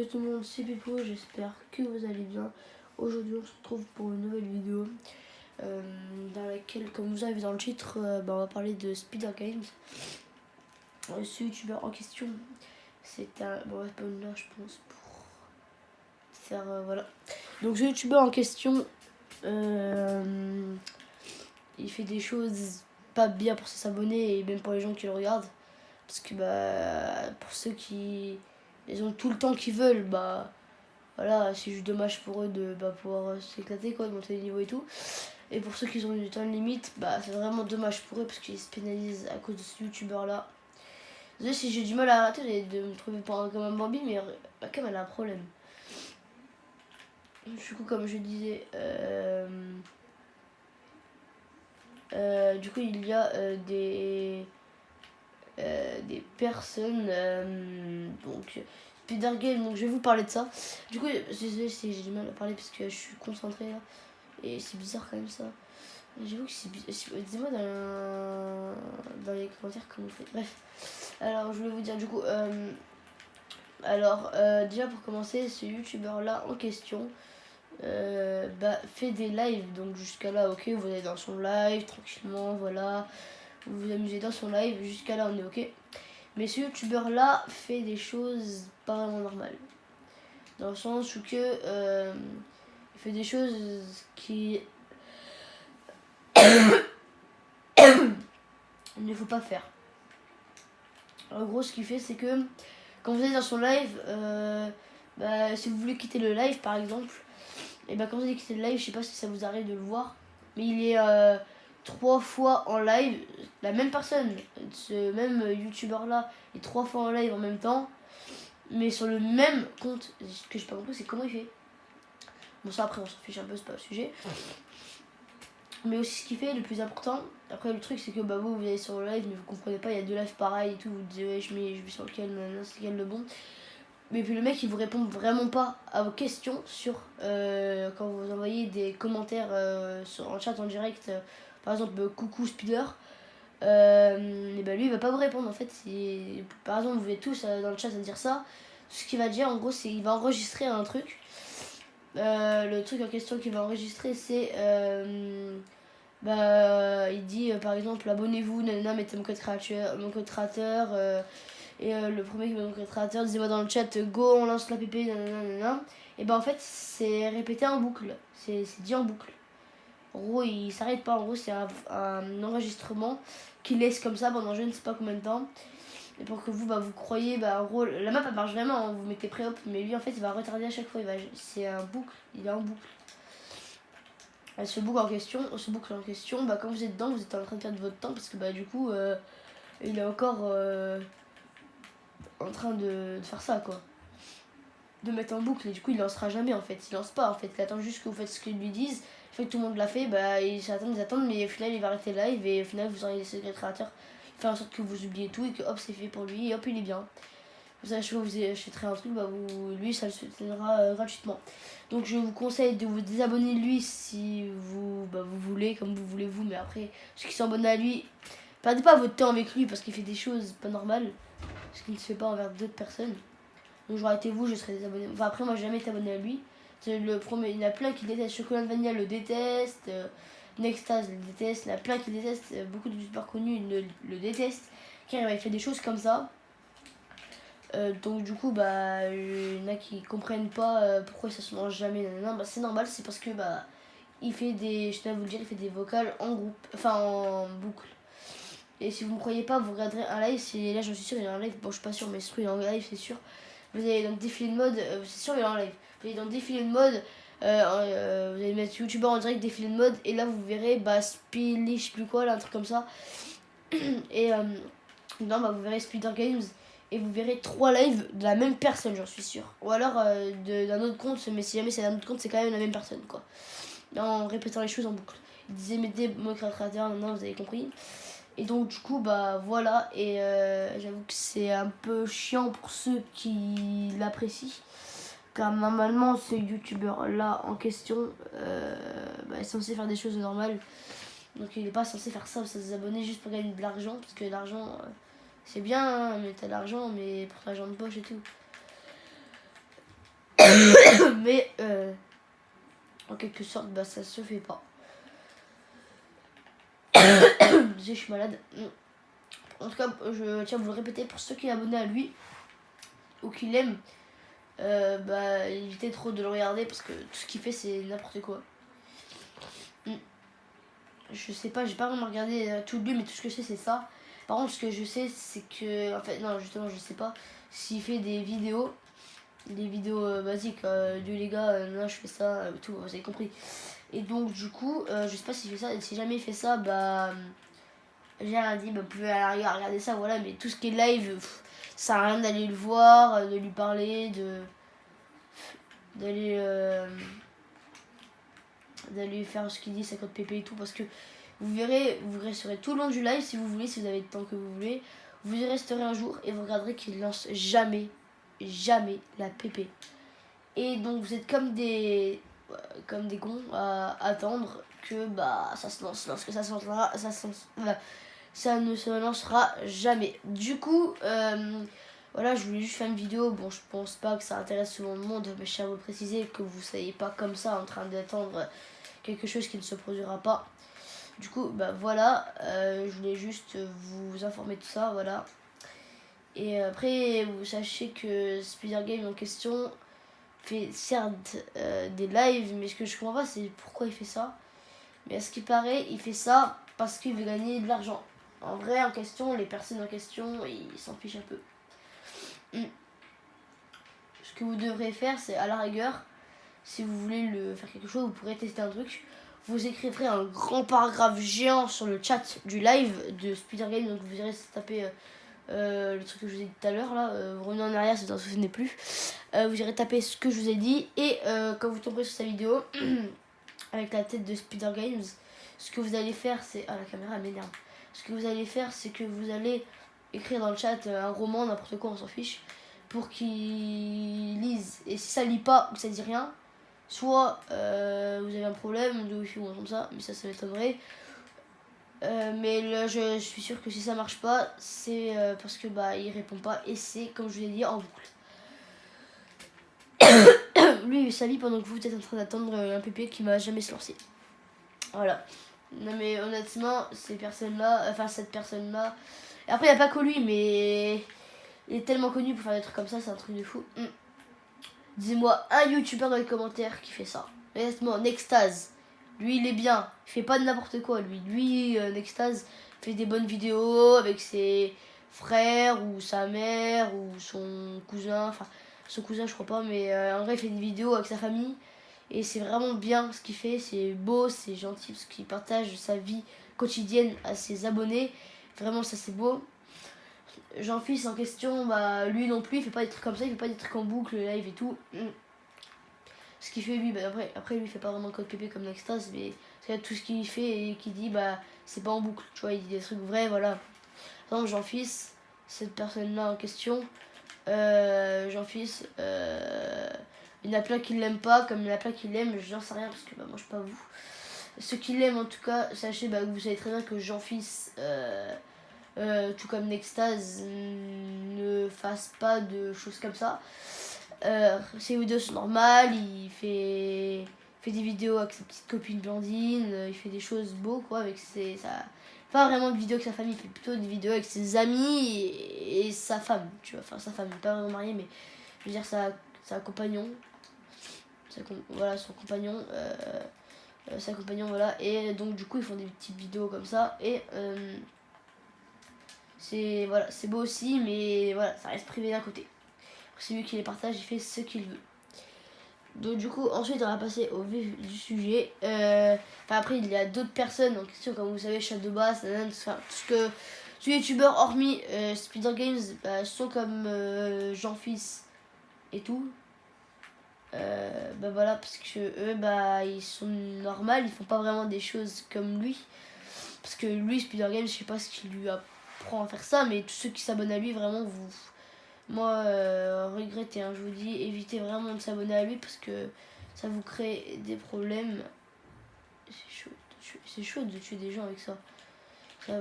Salut tout le monde, c'est Pipo, j'espère que vous allez bien. Aujourd'hui on se retrouve pour une nouvelle vidéo dans laquelle, comme vous avez vu dans le titre, on va parler de Spider Games. Ce youtubeur en question, c'est un... Bon, on va pas une là je pense pour faire... voilà. Donc ce youtubeur en question, il fait des choses pas bien pour ses abonnés et même pour les gens qui le regardent. Parce que pour ceux qui... Ils ont tout le temps qu'ils veulent, voilà, c'est juste dommage pour eux de pouvoir s'éclater, quoi, de monter les niveaux et tout. Et pour ceux qui ont du temps limite, c'est vraiment dommage pour eux parce qu'ils se pénalisent à cause de ce youtubeur là. Désolé si j'ai du mal à arrêter de me trouver comme un Bambi, mais la cam elle a un problème. Du coup, comme je disais, du coup il y a des personnes, donc Spider Game, donc je vais vous parler de ça. Du coup, désolé si j'ai du mal à parler parce que je suis concentrée là. Et c'est bizarre quand même ça. J'avoue que c'est bizarre. Dis-moi dans les commentaires comment vous faites. Bref. Alors je voulais vous dire du coup. Déjà pour commencer, ce youtubeur là en question fait des lives. Donc jusqu'à là, ok, vous allez dans son live tranquillement, voilà. Vous vous amusez dans son live, jusqu'à là on est ok. Mais ce youtubeur là fait des choses pas vraiment normales. Dans le sens où que il fait des choses qui il ne faut pas faire. En gros, ce qu'il fait, c'est que quand vous êtes dans son live, si vous voulez quitter le live par exemple, et quand vous allez quitter le live, je sais pas si ça vous arrive de le voir, mais il est 3 fois en live, la même personne, ce même youtubeur là est 3 fois en live en même temps, mais sur le même compte. Ce que j'ai pas compris, c'est comment il fait. Bon, ça après on s'en fiche un peu, c'est pas le sujet. Mais aussi ce qu'il fait, le plus important, après le truc c'est que vous allez sur le live mais vous comprenez pas, il y a 2 lives pareils et tout, vous dites ouais je vais sur lequel, c'est lequel le bon. Mais puis le mec il vous répond vraiment pas à vos questions sur quand vous envoyez des commentaires en chat en direct, par exemple coucou Spider, et lui il va pas vous répondre en fait. Par exemple vous êtes tous dans le chat à dire ça, ce qu'il va dire en gros c'est qu'il va enregistrer un truc. Le truc en question qu'il va enregistrer c'est il dit par exemple abonnez-vous, nanana, mettez mon code créateur, et le premier qui met mon code créateur, disait-moi dans le chat go on lance l'app, nanana. Et en fait c'est répété en boucle, c'est dit en boucle. En gros il s'arrête pas, en gros c'est un enregistrement qu'il laisse comme ça pendant je ne sais pas combien de temps. Et pour que vous vous croyez, en gros la map elle marche vraiment, hein, vous mettez pré-op, mais lui en fait il va retarder à chaque fois, c'est un boucle, il est en boucle. Ce boucle en question, quand vous êtes dedans, vous êtes en train de perdre votre temps parce que du coup, il est encore en train de faire ça, quoi. De mettre en boucle, et du coup, il lancera jamais en fait. Il lance pas en fait, il attend juste que vous faites ce qu'ils lui disent. Il fait que tout le monde l'a fait, ils attendent, mais au final, il va arrêter le live et au final, vous aurez les secrets créateurs. Il fait en sorte que vous oubliez tout et que hop, c'est fait pour lui et hop, il est bien. Vous savez, vous achèterez un truc, lui, ça le soutenira gratuitement. Donc, je vous conseille de vous désabonner de lui si vous voulez, comme vous voulez vous. Mais après, ceux qui sont abonnés à lui, perdez pas votre temps avec lui parce qu'il fait des choses pas normales. Ce qui ne se fait pas envers d'autres personnes. Donc, j'aurais été vous, je serais désabonné. Enfin, après, moi, j'ai jamais été abonné à lui. Le premier, il y en a plein qui détestent. Chocolat de Vanilla le déteste. Nextase le déteste. Il y en a plein qui détestent. Beaucoup de youtubeurs connus le détestent. Car il fait des choses comme ça. Donc du coup il y en a qui comprennent pas pourquoi ça se mange jamais, c'est normal, c'est parce que il fait des, je dois vous le dire, il fait des vocales en groupe, enfin en boucle. Et si vous me croyez pas, vous regarderez un live, là j'en suis sûr il y a un live, bon je suis pas sûr mais il est en live c'est sûr. Vous allez dans défilé de mode, c'est sûr il est en live, vous allez dans défilé de mode, vous allez mettre youtubeur en direct défilé de mode et là vous verrez Spilly je sais plus quoi là, un truc comme ça. Et vous verrez Spider Games et vous verrez 3 lives de la même personne, j'en suis sûr. Ou alors d'un autre compte, mais si jamais c'est d'un autre compte, c'est quand même la même personne, quoi. En répétant les choses en boucle. Il disait mettez mon créateur, non, vous avez compris. Et donc du coup voilà, et j'avoue que c'est un peu chiant pour ceux qui l'apprécient. Car normalement ce youtubeur là en question est censé faire des choses normales. Donc il n'est pas censé faire ça, ses abonnés juste pour gagner de l'argent, parce que l'argent c'est bien, hein, mais t'as l'argent, mais pour ton argent de poche et tout. Mais en quelque sorte, bah, ça se fait pas. Je suis malade. En tout cas, je tiens à vous le répéter pour ceux qui sont abonnés à lui ou qui l'aiment, bah, évitez trop de le regarder parce que tout ce qu'il fait c'est n'importe quoi. Je sais pas, j'ai pas vraiment regardé tout de lui, mais tout ce que je sais c'est ça. Par contre, ce que je sais c'est que, en fait, non, justement, je sais pas s'il fait des vidéos basiques, du les gars, là je fais ça, tout, vous avez compris. Et donc, du coup, je sais pas s'il fait ça, et si jamais il fait ça, bah, j'ai rien dit, bah, vous pouvez à la regarder ça, voilà, mais tout ce qui est live, ça sert à rien d'aller le voir, de lui parler, d'aller faire ce qu'il dit, 50 pp et tout, parce que vous verrez, vous resterez tout le long du live si vous voulez, si vous avez le temps que vous voulez, vous y resterez un jour et vous regarderez qu'il lance jamais la pp. Et donc vous êtes comme des cons à attendre que bah ça se lance. Lorsque ça se lancera, ça ne se lancera jamais. Du coup, voilà, je voulais juste faire une vidéo. Bon, je pense pas que ça intéresse tout le monde, mais je tiens à vous préciser que vous ne soyez pas comme ça en train d'attendre quelque chose qui ne se produira pas. Du coup, bah voilà, je voulais juste vous informer de tout ça, voilà. Et après, vous sachez que Spider Game en question fait certes des lives, mais ce que je comprends pas, c'est pourquoi il fait ça. Mais à ce qui paraît, il fait ça parce qu'il veut gagner de l'argent. En vrai, en question, les personnes en question, ils s'en fichent un peu. Ce que vous devrez faire, c'est à la rigueur, si vous voulez faire quelque chose, vous pourrez tester un truc. Vous écrivrez un grand paragraphe géant sur le chat du live de Spider Game, donc vous irez taper le truc que je vous ai dit tout à l'heure là, vous revenez en arrière si vous n'en souvenez plus, vous irez taper ce que je vous ai dit et quand vous tomberez sur sa vidéo avec la tête de Spider Games, ce que vous allez faire c'est, ah la caméra elle m'énerve, ce que vous allez faire c'est que vous allez écrire dans le chat un roman, n'importe quoi, on s'en fiche, pour qu'il lise, et si ça lit pas ou ça dit rien, soit vous avez un problème de wifi ou comme ça, mais ça m'étonnerait. Mais là, je suis sûre que si ça marche pas, c'est parce que bah il répond pas et c'est comme je vous l'ai dit en boucle. Lui il vit sa vie pendant que vous êtes en train d'attendre un pépé qui va jamais se lancer. Voilà. Non mais honnêtement, cette personne là, et après il n'y a pas que lui, mais il est tellement connu pour faire des trucs comme ça, c'est un truc de fou. Dis-moi un youtubeur dans les commentaires qui fait ça. Honnêtement, Nextase. Lui, il est bien. Il fait pas de n'importe quoi, lui. Lui, Nextase, fait des bonnes vidéos avec ses frères ou sa mère ou son cousin. Enfin, son cousin, je crois pas, mais en vrai, il fait des vidéos avec sa famille. Et c'est vraiment bien ce qu'il fait. C'est beau, c'est gentil parce qu'il partage sa vie quotidienne à ses abonnés. Vraiment, ça, c'est beau. Jean-Fils en question, bah lui non plus, il fait pas des trucs comme ça, il fait pas des trucs en boucle, live et tout. Ce qu'il fait lui, bah après lui il fait pas vraiment code PP comme Nextase, mais tout ce qu'il fait et qu'il dit, bah c'est pas en boucle, tu vois, il dit des trucs vrais, voilà. Par exemple, Jean-Fils, cette personne-là en question, Jean-Fils, il y en a plein qui l'aiment pas, comme il y en a plein qui l'aiment, j'en sais rien parce que bah moi je suis pas vous. Ceux qui l'aiment en tout cas, sachez bah, que vous savez très bien que Jean-Fils, tout comme Nextase, ne fasse pas de choses comme ça. Ses vidéos sont normales, il fait des vidéos avec sa petite copine Blandine, il fait des choses beaux quoi avec pas vraiment de vidéos avec sa famille, il fait plutôt des vidéos avec ses amis et sa femme, tu vois, enfin sa femme, pas vraiment mariée mais je veux dire sa compagnon, voilà son compagnon, sa compagnon voilà, et donc du coup ils font des petites vidéos comme ça et c'est voilà, c'est beau aussi mais voilà, ça reste privé d'un côté. C'est lui qui les partage, il fait ce qu'il veut. Donc du coup, ensuite on va passer au vif du sujet. Après il y a d'autres personnes en question, comme vous savez, Shadowbass, tout ce que tous les youtubeurs hormis Spider Games sont comme Jean-Fils et tout. Voilà, parce que eux ils sont normaux, ils font pas vraiment des choses comme lui. Parce que lui, Spider Games, je sais pas ce qu'il lui apprend à faire ça, mais tous ceux qui s'abonnent à lui, vraiment moi, regrettez, hein, je vous dis, évitez vraiment de s'abonner à lui parce que ça vous crée des problèmes. C'est chaud de tuer des gens avec ça.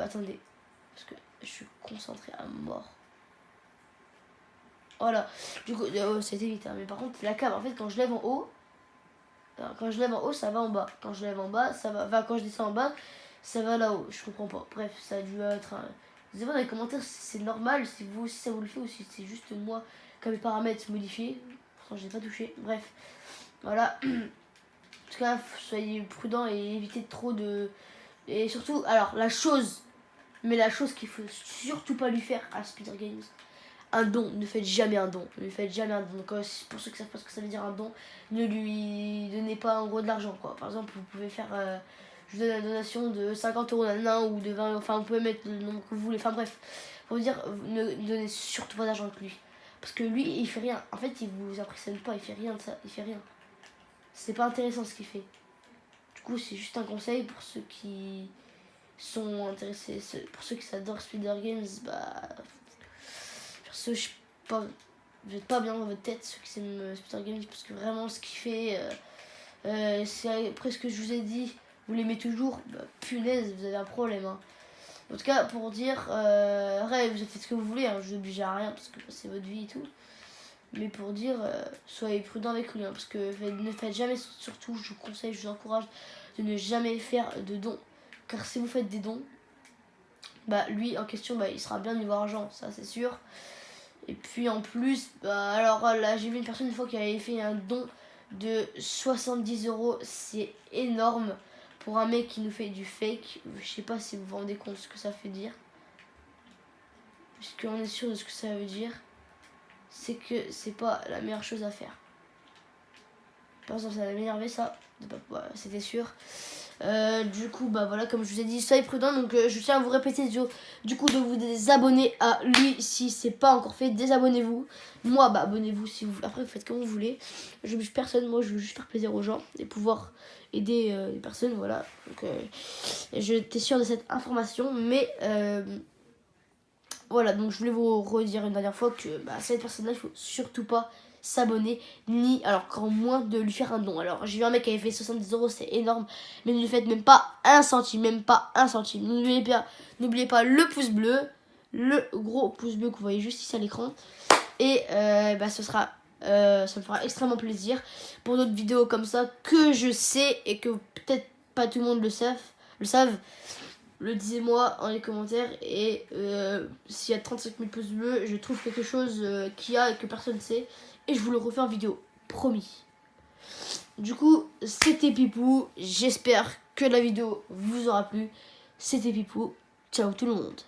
Attendez, parce que je suis concentrée à mort. Voilà. Du coup, c'était vite. Hein. Mais par contre, la cam, en fait, quand je lève en haut, ça va en bas. Quand je lève en bas, ça va. Enfin, quand je descends en bas, ça va là-haut. Je comprends pas. Bref, ça a dû être. Dites-moi dans les commentaires si c'est normal, si vous aussi ça vous le fait ou si c'est juste moi qui mes paramètres modifiés. Pourtant, je n'ai pas touché. Bref, voilà. En tout cas, soyez prudents et évitez trop de. Et surtout, alors, la chose qu'il faut surtout pas lui faire à Speeder Games, un don, ne faites jamais un don. Ne faites jamais un don. Donc, pour ceux qui savent pas ce que ça veut dire un don, ne lui donnez pas en gros de l'argent, quoi. Par exemple, vous pouvez faire. Je vous donne la donation de 50 euros ou de 20 euros. Enfin, vous pouvez mettre le nombre que vous voulez. Enfin, bref. Pour vous dire, ne donnez surtout pas d'argent avec lui. Parce que lui, il fait rien. En fait, il vous impressionne pas. Il fait rien de ça. Il fait rien. C'est pas intéressant ce qu'il fait. Du coup, c'est juste un conseil pour ceux qui sont intéressés. Pour ceux qui adorent Speeder Games, bah. Ceux, je sais pas. Vous n'êtes pas bien dans votre tête, ceux qui aiment Speeder Games, parce que vraiment, ce qu'il fait. C'est après ce que je vous ai dit. Vous l'aimez toujours, bah, punaise, vous avez un problème. Hein. En tout cas, pour dire, vous faites ce que vous voulez, hein, je vous oblige à rien parce que c'est votre vie et tout. Mais pour dire, soyez prudent avec lui, hein, parce que ne faites jamais, surtout, je vous conseille, je vous encourage de ne jamais faire de dons. Car si vous faites des dons, bah lui en question, bah, il sera bien niveau argent, ça c'est sûr. Et puis en plus, bah, alors là, j'ai vu une personne une fois qui avait fait un don de 70 euros, c'est énorme. Pour un mec qui nous fait du fake, je sais pas si vous vous rendez compte de ce que ça fait dire. Parce qu'on est sûr de ce que ça veut dire. C'est que c'est pas la meilleure chose à faire. Par exemple, ça va m'énerver ça. C'était sûr. Du coup, bah voilà, comme je vous ai dit, soyez prudent. Donc, je tiens à vous répéter du coup de vous désabonner à lui si c'est pas encore fait. Désabonnez-vous. Moi, bah abonnez-vous si vous. Après, vous faites comme vous voulez. Je bouge personne. Moi, je veux juste faire plaisir aux gens et pouvoir aider les personnes. Voilà. Donc, j'étais sûre de cette information, mais voilà. Donc, je voulais vous redire une dernière fois que cette personne-là, il faut surtout pas s'abonner ni alors qu'en moins de lui faire un don. Alors j'ai vu un mec qui avait fait 70 euros, c'est énorme, mais ne lui faites même pas un centime, n'oubliez pas le pouce bleu, le gros pouce bleu que vous voyez juste ici à l'écran, et ça me fera extrêmement plaisir pour d'autres vidéos comme ça que je sais et que peut-être pas tout le monde le savent. Le disez-moi dans les commentaires, et s'il y a 35 000 pouces bleus, je trouve quelque chose qu'il y a et que personne ne sait, et je vous le refais en vidéo, promis. Du coup, c'était Pipou, j'espère que la vidéo vous aura plu. C'était Pipou, ciao tout le monde.